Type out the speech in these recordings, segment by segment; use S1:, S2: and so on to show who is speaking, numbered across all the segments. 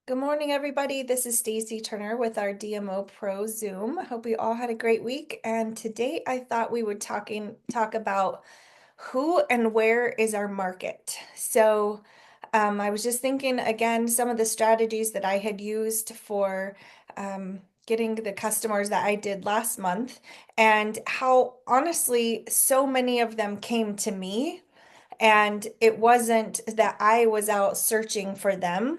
S1: Good morning, everybody. This is Stacy Turner with our DMOpro Zoom. Hope you all had a great week. And today I thought we would talk about who and where is our market. I was just thinking again some of the strategies that I had used for getting the customers that I did last month, and how honestly so many of them came to me. And it wasn't that I was out searching for them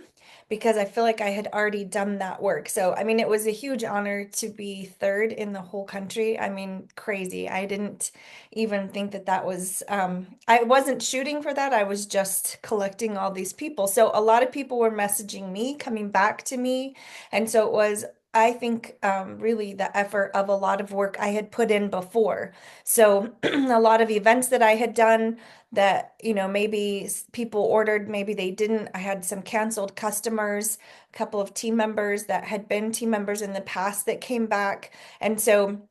S1: because I feel like I had already done that work. So, I mean, it was a huge honor to be third in the whole country. I mean, crazy. I didn't even think that that was, I wasn't shooting for that. I was just collecting all these people. So, a lot of people were messaging me, coming back to me. And so it was, I think, really the effort of a lot of work I had put in before. So, a lot of events that I had done that, maybe people ordered, maybe they didn't. I had some canceled customers, a couple of team members that had been team members in the past that came back. And so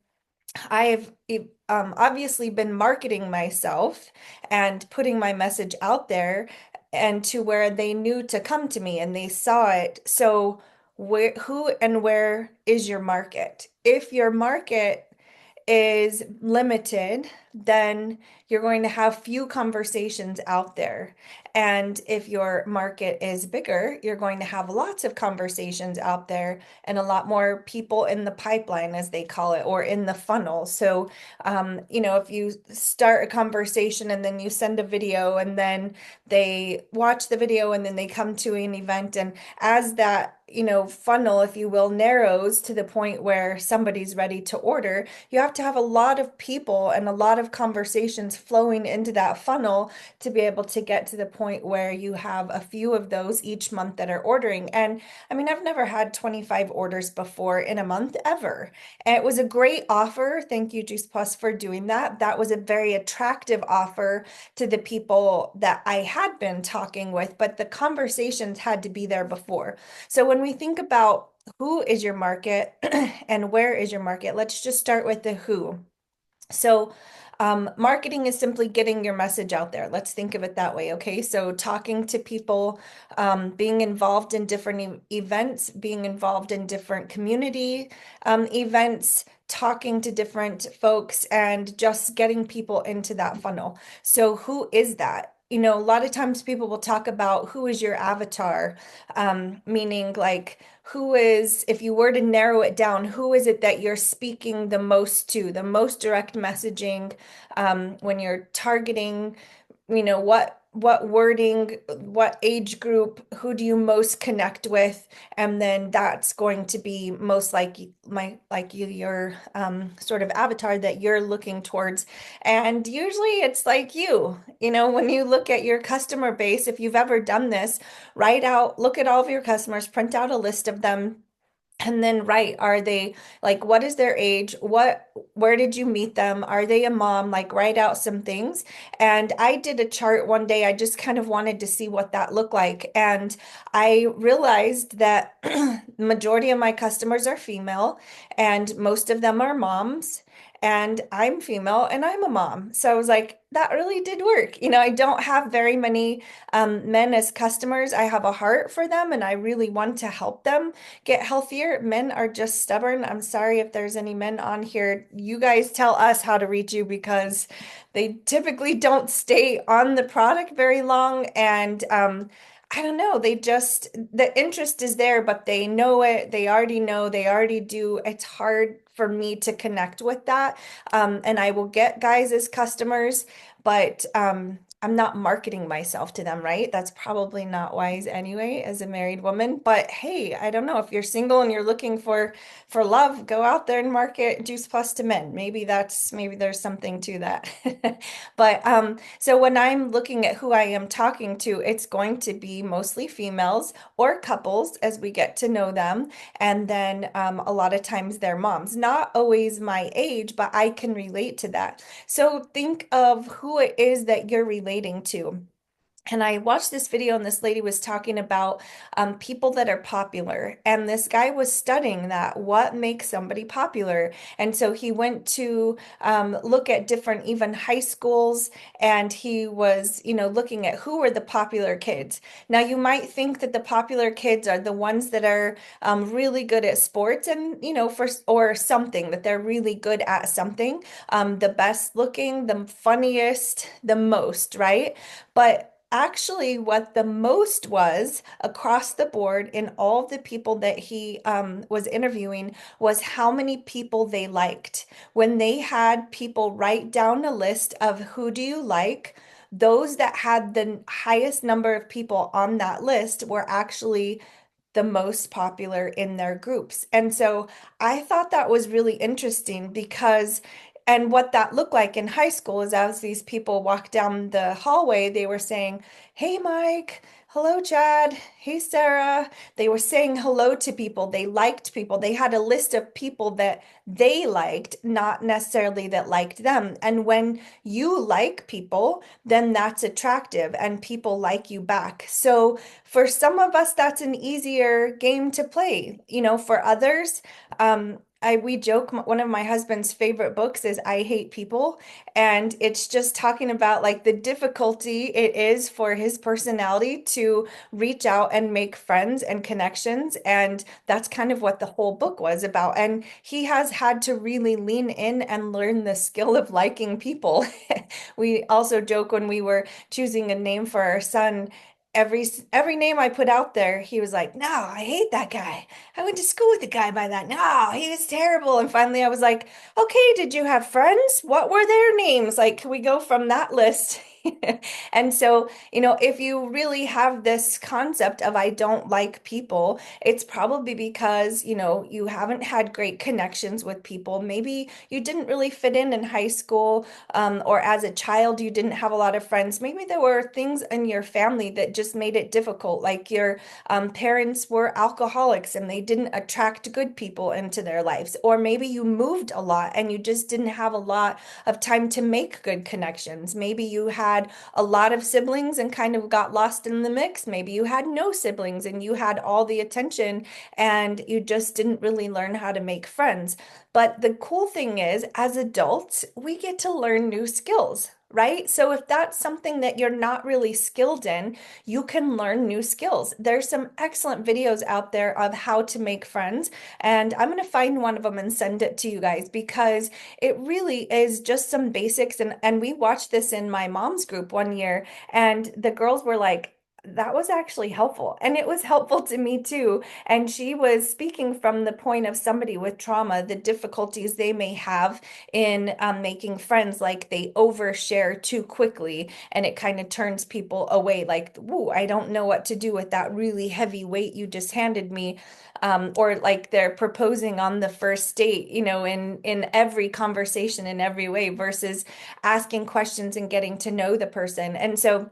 S1: I've obviously been marketing myself and putting my message out there and to where they knew to come to me and they saw it. So who and where is your market? If your market is limited, then you're going to have few conversations out there. And if your market is bigger, you're going to have lots of conversations out there and a lot more people in the pipeline, as they call it, or in the funnel. So, if you start a conversation and then you send a video and then they watch the video and then they come to an event, and as that funnel, if you will, narrows to the point where somebody's ready to order, you have to have a lot of people and a lot of conversations flowing into that funnel to be able to get to the point where you have a few of those each month that are ordering. And I mean, I've never had 25 orders before in a month ever. And it was a great offer. Thank you, Juice Plus, for doing that. That was a very attractive offer to the people that I had been talking with, but the conversations had to be there before. So when we think about who is your market and where is your market, let's just start with the who. So, marketing is simply getting your message out there. Let's think of it that way, okay? So, talking to people, being involved in different events, being involved in different community events, talking to different folks, and just getting people into that funnel. So, who is that? A lot of times people will talk about who is your avatar, meaning like who is, if you were to narrow it down, who is it that you're speaking the most to, the most direct messaging, when you're targeting, what wording, what age group, who do you most connect with? And then that's going to be most like your sort of avatar that you're looking towards. And usually it's like when you look at your customer base, if you've ever done this, look at all of your customers, print out a list of them. And then are they like, what is their age? Where did you meet them? Are they a mom? Like, write out some things. And I did a chart one day. I just kind of wanted to see what that looked like. And I realized that majority of my customers are female and most of them are moms. And I'm female and I'm a mom. So I was like, that really did work. I don't have very many men as customers. I have a heart for them and I really want to help them get healthier. Men are just stubborn. I'm sorry if there's any men on here. You guys tell us how to reach you because they typically don't stay on the product very long. And I don't know, the interest is there, but they know it. They already know, they already do. It's hard for me to connect with that. And I will get guys as customers, but I'm not marketing myself to them, right? That's probably not wise anyway, as a married woman. But hey, I don't know if you're single and you're looking for love, go out there and market Juice Plus to men. Maybe there's something to that. But so when I'm looking at who I am talking to, it's going to be mostly females or couples as we get to know them. And then a lot of times they're moms, not always my age, but I can relate to that. So think of who it is that you're relating to. And I watched this video, and this lady was talking about people that are popular. And this guy was studying that, what makes somebody popular. And so he went to look at different, even high schools, and he was, looking at who were the popular kids. Now, you might think that the popular kids are the ones that are really good at sports and, or something, that they're really good at something, the best looking, the funniest, the most, right? But actually, what the most was across the board in all of the people that he was interviewing was how many people they liked. When they had people write down a list of who do you like, those that had the highest number of people on that list were actually the most popular in their groups. And so I thought that was really interesting because, and what that looked like in high school is as these people walked down the hallway, they were saying, "Hey, Mike. Hello, Chad. Hey, Sarah." They were saying hello to people. They liked people. They had a list of people that they liked, not necessarily that liked them. And when you like people, then that's attractive and people like you back. So, for some of us, that's an easier game to play. For others, we joke, one of my husband's favorite books is I Hate People, and it's just talking about like the difficulty it is for his personality to reach out and make friends and connections, and that's kind of what the whole book was about. And he has had to really lean in and learn the skill of liking people. We also joke when we were choosing a name for our son, every name I put out there, he was like, "No, I hate that guy. I went to school with a guy by that. No, he was terrible." And finally I was like, "Okay, did you have friends? What were their names? Like, can we go from that list?" And so, if you really have this concept of I don't like people, it's probably because, you haven't had great connections with people. Maybe you didn't really fit in high school, or as a child, you didn't have a lot of friends. Maybe there were things in your family that just made it difficult, like your parents were alcoholics and they didn't attract good people into their lives. Or maybe you moved a lot and you just didn't have a lot of time to make good connections. Maybe you had a lot of siblings and kind of got lost in the mix. Maybe you had no siblings and you had all the attention and you just didn't really learn how to make friends. But the cool thing is, as adults, we get to learn new skills, right? So if that's something that you're not really skilled in, you can learn new skills. There's some excellent videos out there of how to make friends, and I'm going to find one of them and send it to you guys because it really is just some basics. And we watched this in my mom's group one year, and the girls were like, that was actually helpful. And it was helpful to me too. And she was speaking from the point of somebody with trauma, the difficulties they may have in making friends, like they overshare too quickly and it kind of turns people away. Like, "Whoa, I don't know what to do with that really heavy weight you just handed me." Or like they're proposing on the first date, in every conversation in every way versus asking questions and getting to know the person. And so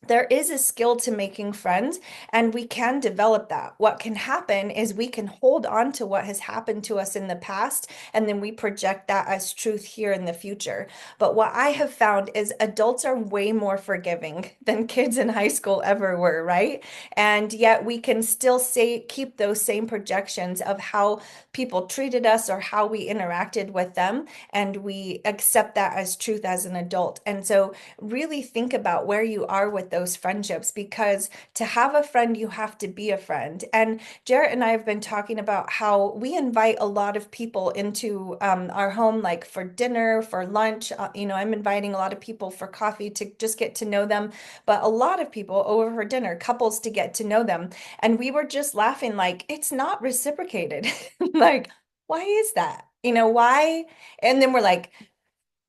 S1: there is a skill to making friends, and we can develop that. What can happen is we can hold on to what has happened to us in the past, and then we project that as truth here in the future. But what I have found is adults are way more forgiving than kids in high school ever were, right? And yet we can still keep those same projections of how people treated us or how we interacted with them, and we accept that as truth as an adult. And so really think about where you are with those friendships, because to have a friend, you have to be a friend. And Jarrett and I have been talking about how we invite a lot of people into our home, like for dinner, for lunch. I'm inviting a lot of people for coffee to just get to know them, but a lot of people over for dinner, couples to get to know them. And we were just laughing, like, it's not reciprocated. Like, why is that? Why? And then we're like,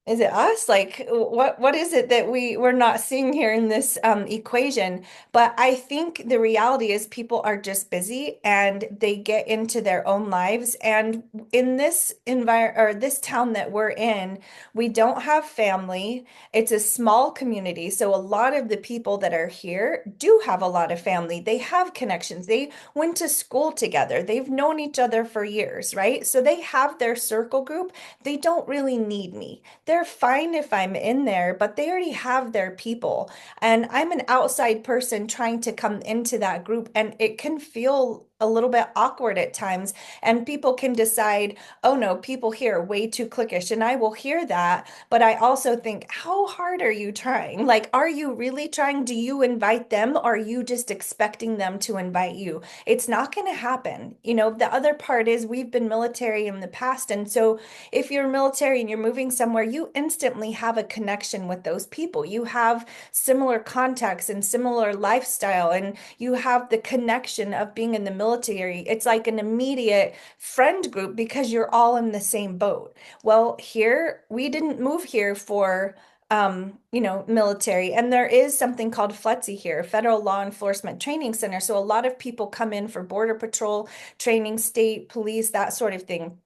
S1: is it us? Like, what is it that we're not seeing here in this equation? But I think the reality is people are just busy and they get into their own lives. And in this environment or this town that we're in, we don't have family. It's a small community. So a lot of the people that are here do have a lot of family. They have connections. They went to school together. They've known each other for years, right? So they have their circle group. They don't really need me. they're fine if I'm in there, but they already have their people. And I'm an outside person trying to come into that group, and it can feel a little bit awkward at times. And people can decide, oh no, people here are way too cliquish. And I will hear that. But I also think, how hard are you trying? Like, are you really trying? Do you invite them? Or are you just expecting them to invite you? It's not going to happen. The other part is we've been military in the past. And so if you're military and you're moving somewhere, you instantly have a connection with those people. You have similar contacts and similar lifestyle, and you have the connection of being in the military. It's like an immediate friend group because you're all in the same boat. Well, here, we didn't move here for military. And there is something called FLETC here, Federal Law Enforcement Training Center. So a lot of people come in for Border Patrol training, state police, that sort of thing.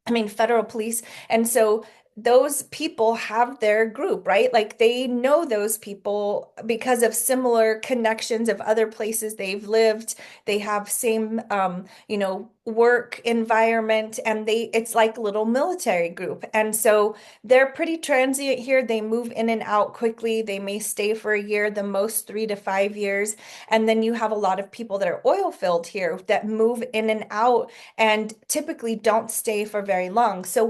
S1: I mean, federal police. And so those people have their group, right? Like they know those people because of similar connections of other places they've lived. They have same, work environment, and it's like a little military group. And so they're pretty transient here. They move in and out quickly. They may stay for a year, the most 3 to 5 years. And then you have a lot of people that are oil filled here that move in and out and typically don't stay for very long. So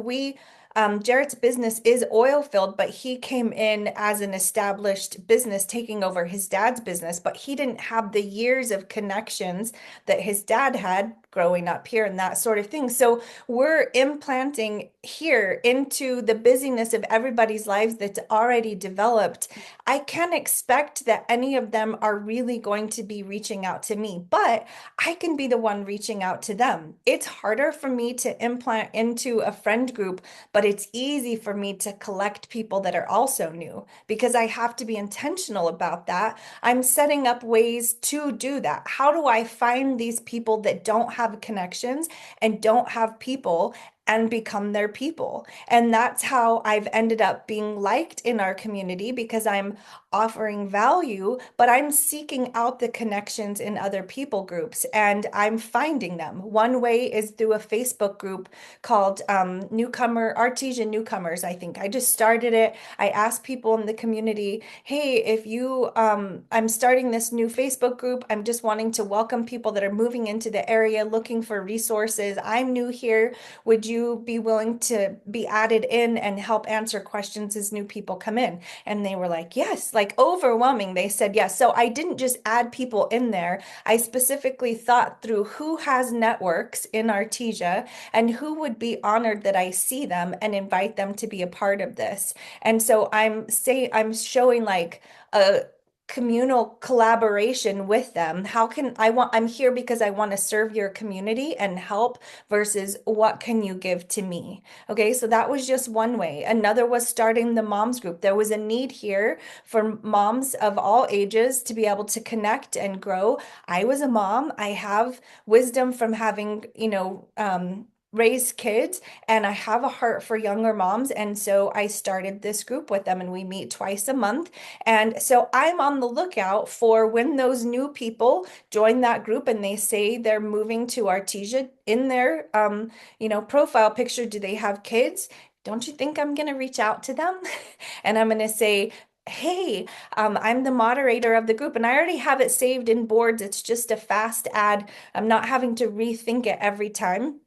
S1: Jarrett's business is oil filled, but he came in as an established business, taking over his dad's business, but he didn't have the years of connections that his dad had growing up here and that sort of thing. So we're implanting here into the busyness of everybody's lives that's already developed. I can't expect that any of them are really going to be reaching out to me, but I can be the one reaching out to them. It's harder for me to implant into a friend group, but it's easy for me to collect people that are also new because I have to be intentional about that. I'm setting up ways to do that. How do I find these people that don't have connections and don't have people and become their people? And that's how I've ended up being liked in our community because I'm offering value, but I'm seeking out the connections in other people groups and I'm finding them. One way is through a Facebook group called Artesian Newcomers, I think. I just started it. I asked people in the community, hey, if I'm starting this new Facebook group. I'm just wanting to welcome people that are moving into the area looking for resources. I'm new here. Would you be willing to be added in and help answer questions as new people come in? And they were like, yes, like overwhelming. They said yes. So I didn't just add people in there. I specifically thought through who has networks in Artesia and who would be honored that I see them and invite them to be a part of this. And so I'm showing like a communal collaboration with them. I'm here because I want to serve your community and help versus what can you give to me? Okay, so that was just one way. Another was starting the moms group. There was a need here for moms of all ages to be able to connect and grow. I was a mom. I have wisdom from having, raised kids, and I have a heart for younger moms. And so I started this group with them, and we meet twice a month. And so I'm on the lookout for when those new people join that group and they say they're moving to Artesia in their profile picture, do they have kids? Don't you think I'm going to reach out to them? And I'm going to say, hey, I'm the moderator of the group, and I already have it saved in boards. It's just a fast ad. I'm not having to rethink it every time.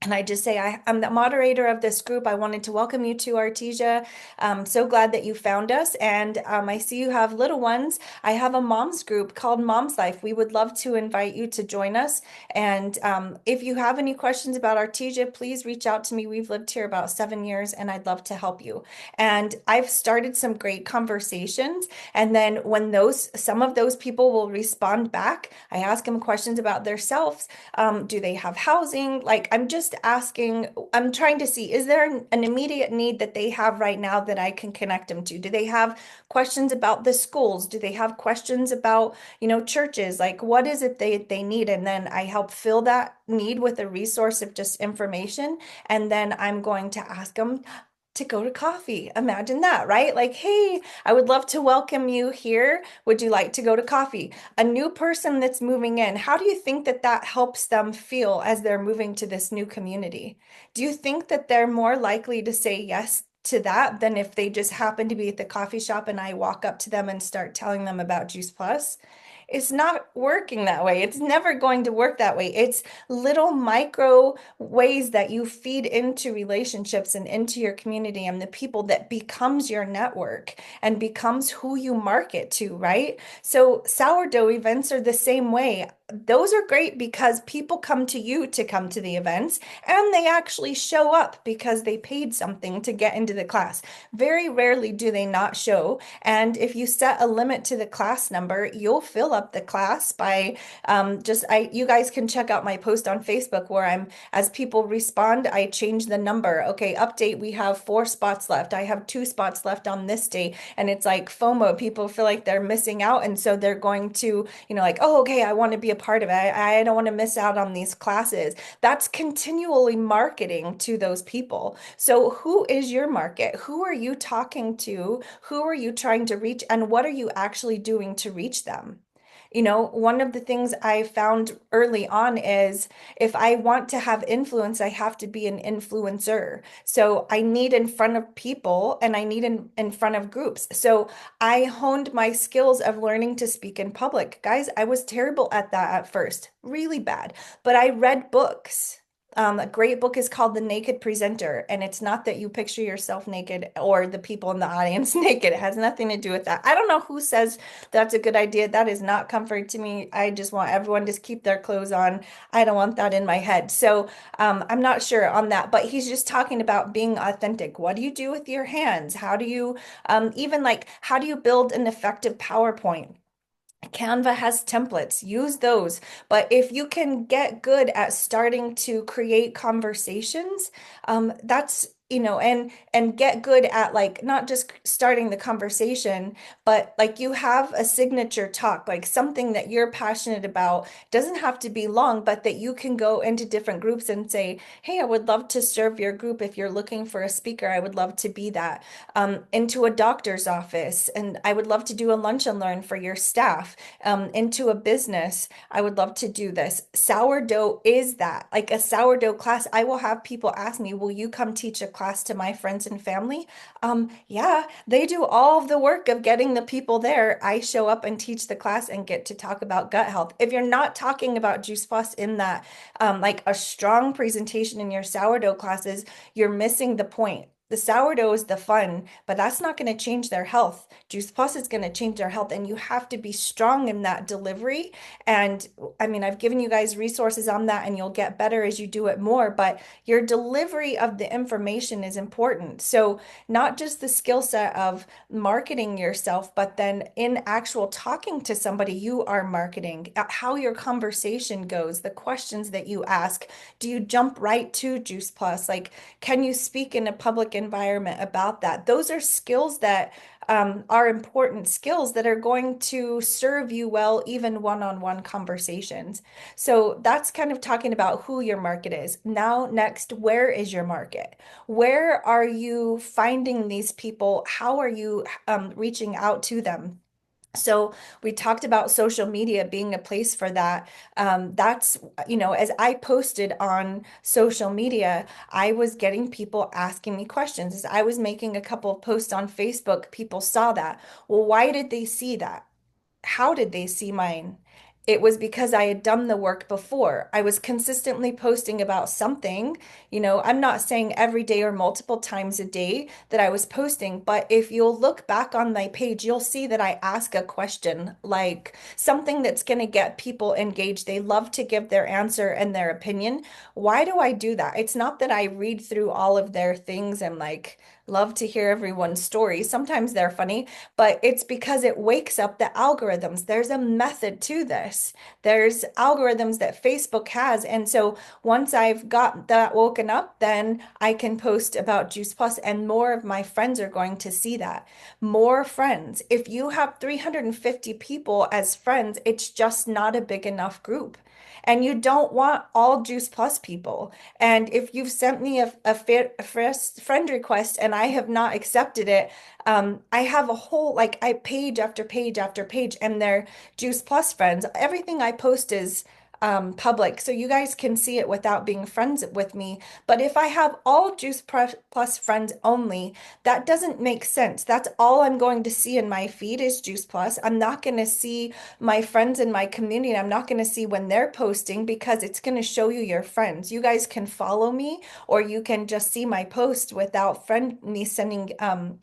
S1: And I just say, I'm the moderator of this group. I wanted to welcome you to Artesia. I'm so glad that you found us. And I see you have little ones. I have a mom's group called Mom's Life. We would love to invite you to join us. And if you have any questions about Artesia, please reach out to me. We've lived here about 7 years, and I'd love to help you. And I've started some great conversations. And then when some of those people will respond back, I ask them questions about themselves. Do they have housing? Like, I'm just asking, I'm trying to see, is there an immediate need that they have right now that I can connect them to? Do they have questions about the schools? Do they have questions about, churches? Like, what is it they need? And then I help fill that need with a resource of just information. And then I'm going to ask them to go to coffee. Imagine that, right? Like, hey, I would love to welcome you here. Would you like to go to coffee? A new person that's moving in, how do you think that that helps them feel as they're moving to this new community? Do you think that they're more likely to say yes to that than if they just happen to be at the coffee shop and I walk up to them and start telling them about Juice Plus. It's not working that way. It's never going to work that way. It's little micro ways that you feed into relationships and into your community and the people that becomes your network and becomes who you market to, right? So sourdough events are the same way. Those are great because people come to you to come to the events and they actually show up because they paid something to get into the class. Very rarely do they not show. And if you set a limit to the class number, you'll fill up the class by you guys can check out my post on Facebook where as people respond, I change the number. Okay, update, we have 4 spots left. I have 2 spots left on this day. And it's like FOMO. People feel like they're missing out. And so they're going to, like, oh, okay, I want to be a part of it. I don't want to miss out on these classes. That's continually marketing to those people. So who is your market? Who are you talking to? Who are you trying to reach? And what are you actually doing to reach them? One of the things I found early on is if I want to have influence, I have to be an influencer. So I need in front of people and I need in front of groups. So I honed my skills of learning to speak in public. Guys, I was terrible at that at first, really bad. But I read books. A great book is called The Naked Presenter, and it's not that you picture yourself naked or the people in the audience naked. It has nothing to do with that. I don't know who says that's a good idea. That is not comfort to me. I just want everyone to keep their clothes on. I don't want that in my head. So I'm not sure on that, but he's just talking about being authentic. What do you do with your hands? How do you even like, how do you build an effective PowerPoint? Canva has templates, use those. But if you can get good at starting to create conversations, that's and get good at like not just starting the conversation, but like you have a signature talk, like something that you're passionate about. Doesn't have to be long, but that you can go into different groups and say, hey, I would love to serve your group. If you're looking for a speaker, I would love to be that. Into a doctor's office, and I would love to do a lunch and learn for your staff. Into a business, I would love to do this. Sourdough is that, like a sourdough class. I will have people ask me, will you come teach a class to my friends and family? Yeah, they do all of the work of getting the people there. I show up and teach the class and get to talk about gut health. If you're not talking about Juice Plus in that, like a strong presentation in your sourdough classes, you're missing the point. The sourdough is the fun, but that's not going to change their health. Juice Plus is going to change their health, and you have to be strong in that delivery. And I mean, I've given you guys resources on that, and you'll get better as you do it more, but your delivery of the information is important. So, not just the skill set of marketing yourself, but then in actual talking to somebody, you are marketing how your conversation goes, the questions that you ask. Do you jump right to Juice Plus? Like, can you speak in a public environment about that? Those are skills that are important skills that are going to serve you well, even one-on-one conversations. So that's kind of talking about who your market is. Now, next, where is your market? Where are you finding these people? How are you reaching out to them? So we talked about social media being a place for that. That's, as I posted on social media, I was getting people asking me questions. As I was making a couple of posts on Facebook, people saw that. Well, why did they see that? How did they see mine? It was because I had done the work before. I was consistently posting about something. I'm not saying every day or multiple times a day that I was posting, but if you'll look back on my page, you'll see that I ask a question, like something that's going to get people engaged. They love to give their answer and their opinion. Why do I do that? It's not that I read through all of their things and like love to hear everyone's story. Sometimes they're funny, but it's because it wakes up the algorithms. There's a method to this. There's algorithms that Facebook has. And so once I've got that woken up, then I can post about Juice Plus, and more of my friends are going to see that. More friends. If you have 350 people as friends, it's just not a big enough group. And you don't want all Juice Plus people. And if you've sent me a friend request and I have not accepted it, I have a whole page after page after page, and they're Juice Plus friends. Everything I post is public, so you guys can see it without being friends with me. But if I have all Plus friends only, that doesn't make sense. That's all I'm going to see in my feed is Juice Plus. I'm not going to see my friends in my community. I'm not going to see when they're posting because it's going to show you your friends. You guys can follow me, or you can just see my post without friend me sending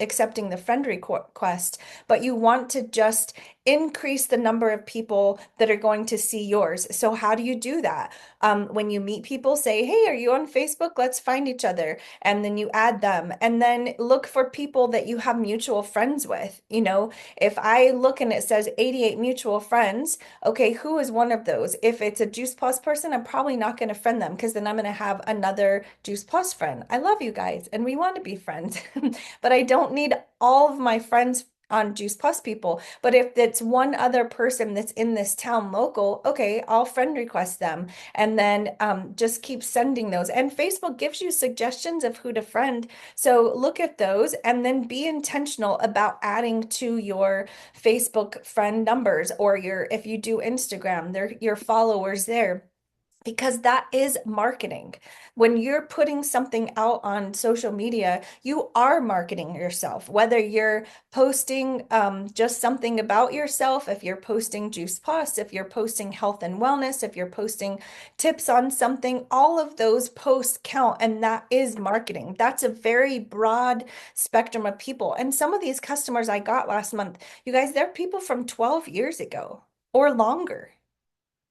S1: accepting the friend request. But you want to just increase the number of people that are going to see yours. So how do you do that? When you meet people, say, hey, are you on Facebook? Let's find each other. And then you add them. And then look for people that you have mutual friends with. If I look and it says 88 mutual friends, okay, who is one of those? If it's a Juice Plus person, I'm probably not going to friend them because then I'm going to have another Juice Plus friend. I love you guys and we want to be friends, but I don't need all of my friends on Juice Plus people. But if it's one other person that's in this town local, okay, I'll friend request them and then just keep sending those. And Facebook gives you suggestions of who to friend. So look at those and then be intentional about adding to your Facebook friend numbers, or if you do Instagram, your followers there, because that is marketing. When you're putting something out on social media, you are marketing yourself. Whether you're posting just something about yourself, if you're posting Juice Plus, if you're posting health and wellness, if you're posting tips on something, all of those posts count, and that is marketing. That's a very broad spectrum of people. And some of these customers I got last month, you guys, they're people from 12 years ago or longer,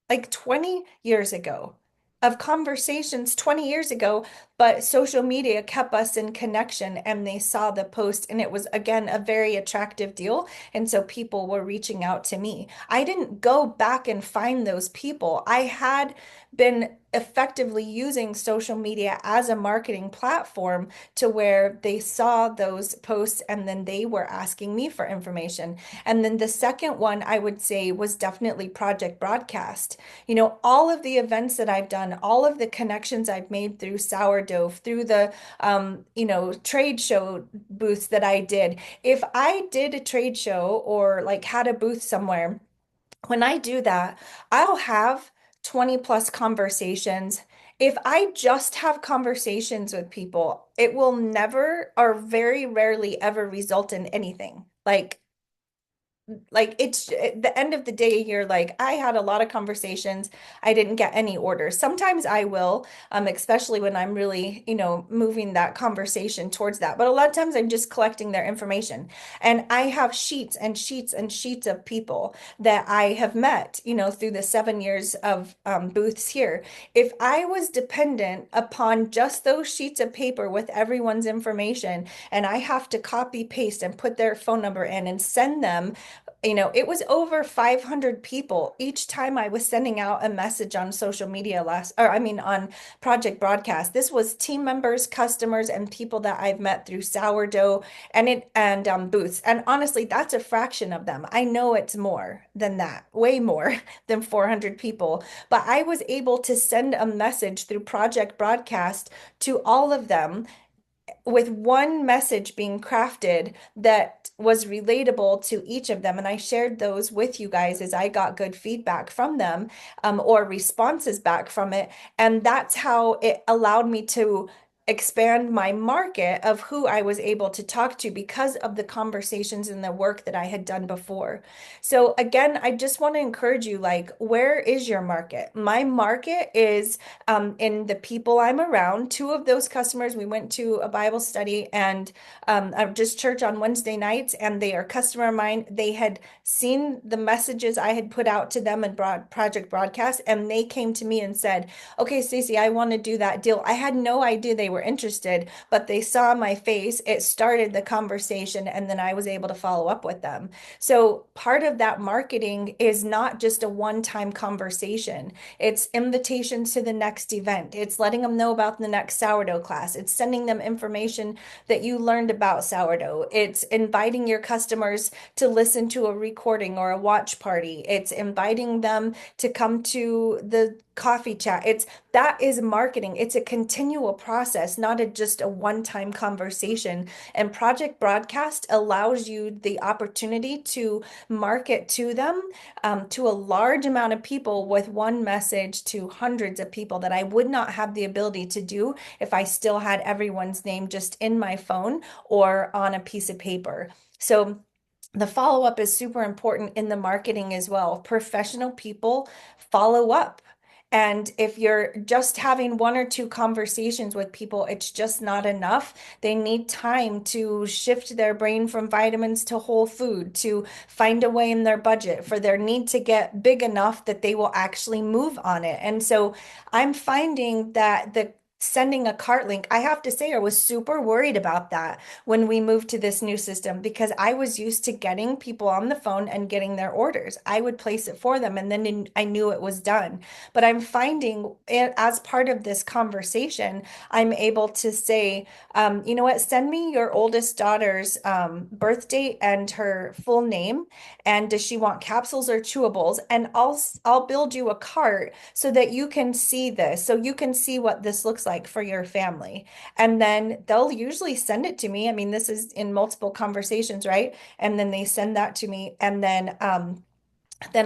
S1: like 20 years ago, of conversations 20 years ago, but social media kept us in connection and they saw the post and it was again a very attractive deal. And so people were reaching out to me. I didn't go back and find those people. I had been effectively using social media as a marketing platform to where they saw those posts and then they were asking me for information. And then the second one I would say was definitely Project Broadcast. All of the events that I've done, all of the connections I've made through sourdough, through the, trade show booths that I did. If I did a trade show or like had a booth somewhere, when I do that, I'll have 20 plus conversations. If I just have conversations with people, it will never or very rarely ever result in anything. Like it's at the end of the day, you're like, I had a lot of conversations. I didn't get any orders. Sometimes I will, especially when I'm really, moving that conversation towards that. But a lot of times I'm just collecting their information. And I have sheets and sheets and sheets of people that I have met, through the 7 years of booths here. If I was dependent upon just those sheets of paper with everyone's information, and I have to copy paste and put their phone number in and send them, it was over 500 people each time I was sending out a message on social media on Project Broadcast. This was team members, customers, and people that I've met through sourdough and booths. And honestly, that's a fraction of them. I know it's more than that, way more than 400 people. But I was able to send a message through Project Broadcast to all of them with one message being crafted that was relatable to each of them. And I shared those with you guys as I got good feedback from them, or responses back from it. And that's how it allowed me to expand my market of who I was able to talk to because of the conversations and the work that I had done before. So again, I just want to encourage you, like, where is your market? My market is in the people I'm around. Two of those customers, we went to a Bible study and just church on Wednesday nights, and they are customer of mine. They had seen the messages I had put out to them in Project Broadcast, and they came to me and said, okay, Stacey, I want to do that deal. I had no idea they were interested, but they saw my face. It started the conversation, and then I was able to follow up with them. So part of that marketing is not just a one-time conversation. It's invitations to the next event. It's letting them know about the next sourdough class. It's sending them information that you learned about sourdough. It's inviting your customers to listen to a recording or a watch party. It's inviting them to come to the coffee chat. It's that is marketing. It's a continual process, not just a one-time conversation. And Project Broadcast allows you the opportunity to market to them, to a large amount of people with one message to hundreds of people that I would not have the ability to do if I still had everyone's name just in my phone or on a piece of paper. So the follow up is super important in the marketing as well. Professional people follow up. And if you're just having one or two conversations with people, it's just not enough. They need time to shift their brain from vitamins to whole food, to find a way in their budget, for their need to get big enough that they will actually move on it. And so I'm finding that the sending a cart link, I have to say, I was super worried about that when we moved to this new system because I was used to getting people on the phone and getting their orders. I would place it for them and then I knew it was done. But I'm finding it, as part of this conversation, I'm able to say, you know what, send me your oldest daughter's birth date and her full name. And does she want capsules or chewables? And I'll build you a cart so that you can see this, so you can see what this looks like for your family. And then they'll usually send it to me. I mean, this is in multiple conversations, right? And then they send that to me. And then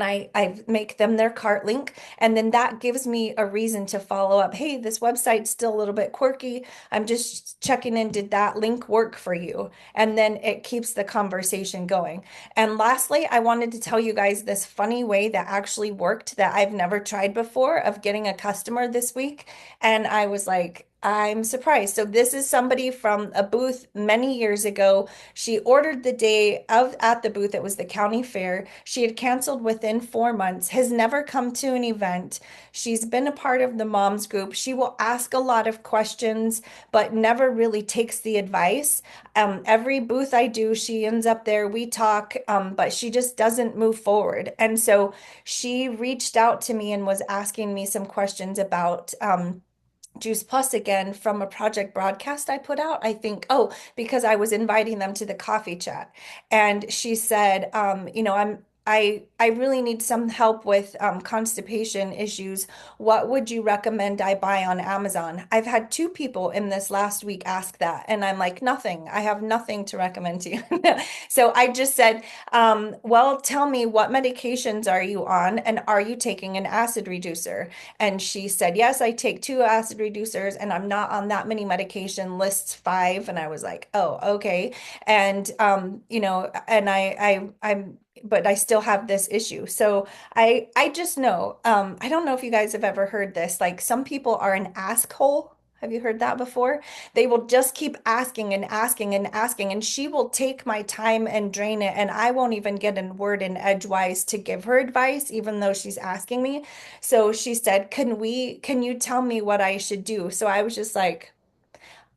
S1: I make them their cart link, and then that gives me a reason to follow up. Hey, this website's still a little bit quirky. I'm just checking in. Did that link work for you? And then it keeps the conversation going. And lastly, I wanted to tell you guys this funny way that actually worked that I've never tried before of getting a customer this week. And I was like, I'm surprised. So this is somebody from a booth many years ago. She ordered the day of at the booth. It was the county fair. She had canceled within 4 months, has never come to an event. She's been a part of the moms group. She will ask a lot of questions, but never really takes the advice. Every booth I do, she ends up there. We talk, but she just doesn't move forward. And so she reached out to me and was asking me some questions about Juice Plus again from a project broadcast I put out. I think, oh, because I was inviting them to the coffee chat. And she said, you know, I really need some help with constipation issues. What would you recommend I buy on Amazon? I've had two people in this last week ask that, and I'm like, nothing. I have nothing to recommend to you. So I just said, well, tell me, what medications are you on, and are you taking an acid reducer? And she said, yes, I take two acid reducers and I'm not on that many medication, lists five. And I was like, oh, okay. And, you know, and but I still have this issue. So I just know, I don't know if you guys have ever heard this, like some people are an ask hole. Have you heard that before? They will just keep asking and asking and asking, and she will take my time and drain it, and I won't even get a word in edgewise to give her advice, even though she's asking me. So she said, can you tell me what I should do? So I was just like,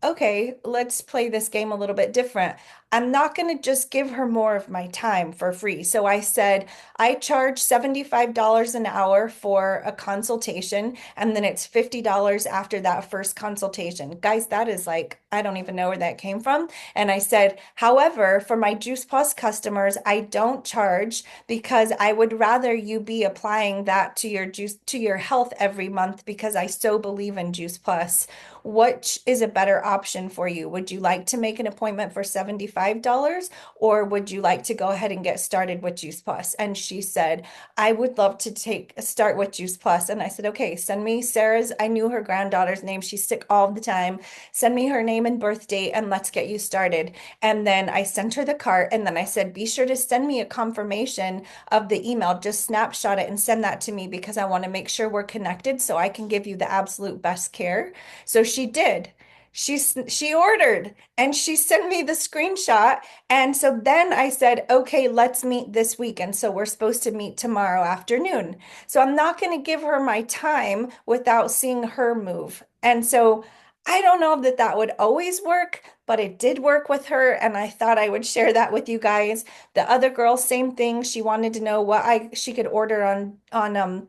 S1: okay, let's play this game a little bit different. I'm not going to just give her more of my time for free. So I said, I charge $75 an hour for a consultation, and then it's $50 after that first consultation. Guys, that is like, I don't even know where that came from. And I said, however, for my Juice Plus customers, I don't charge because I would rather you be applying that to your juice, to your health every month because I so believe in Juice Plus. Which is a better option for you? Would you like to make an appointment for $75 or would you like to go ahead and get started with Juice Plus? And she said, I would love to start with Juice Plus. And I said, okay, send me Sarah's, I knew her granddaughter's name. She's sick all the time. Send me her name and birth date and let's get you started. And then I sent her the cart and then I said, be sure to send me a confirmation of the email. Just snapshot it and send that to me because I want to make sure we're connected so I can give you the absolute best care. So she did. She ordered and she sent me the screenshot. And so then I said, okay, let's meet this week. And so we're supposed to meet tomorrow afternoon. So I'm not going to give her my time without seeing her move. And so I don't know that that would always work, but it did work with her. And I thought I would share that with you guys. The other girl, same thing. She wanted to know what she could order on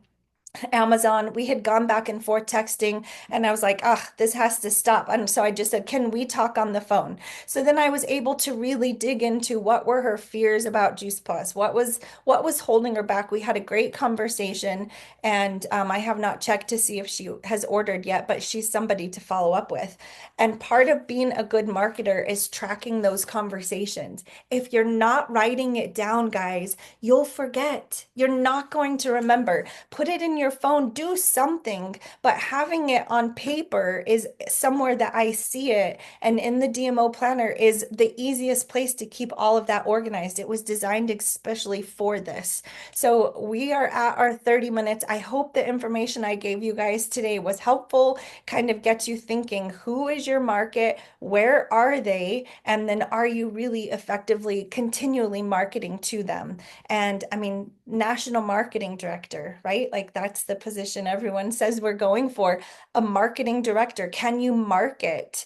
S1: Amazon. We had gone back and forth texting, and I was like, ah, this has to stop. And so I just said, can we talk on the phone? So then I was able to really dig into what were her fears about Juice Plus, what was holding her back. We had a great conversation, and I have not checked to see if she has ordered yet, but she's somebody to follow up with. And part of being a good marketer is tracking those conversations. If you're not writing it down, guys, you'll forget. You're not going to remember. Put it in your phone, do something, but having it on paper is somewhere that I see it. And in the DMO planner is the easiest place to keep all of that organized. It was designed especially for this. So we are at our 30 minutes. I hope the information I gave you guys today was helpful, kind of gets you thinking, who is your market? Where are they? And then are you really effectively continually marketing to them? And I mean, national marketing director, right? Like that's the position everyone says we're going for. A marketing director. Can you market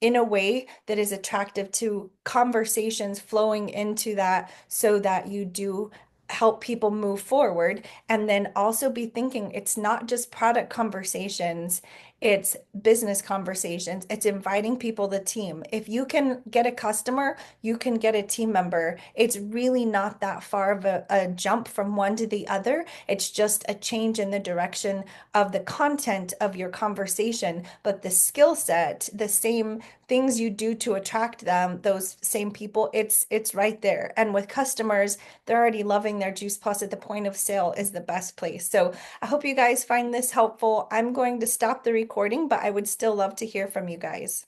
S1: in a way that is attractive to conversations flowing into that so that you do help people move forward? And then also be thinking it's not just product conversations, it's business conversations. It's inviting people to the team. If you can get a customer, you can get a team member. It's really not that far of a jump from one to the other. It's just a change in the direction of the content of your conversation, but the skill set, the same things you do to attract them, those same people, it's right there. And with customers, they're already loving their Juice Plus at the point of sale is the best place. So I hope you guys find this helpful. I'm going to stop the recording, but I would still love to hear from you guys.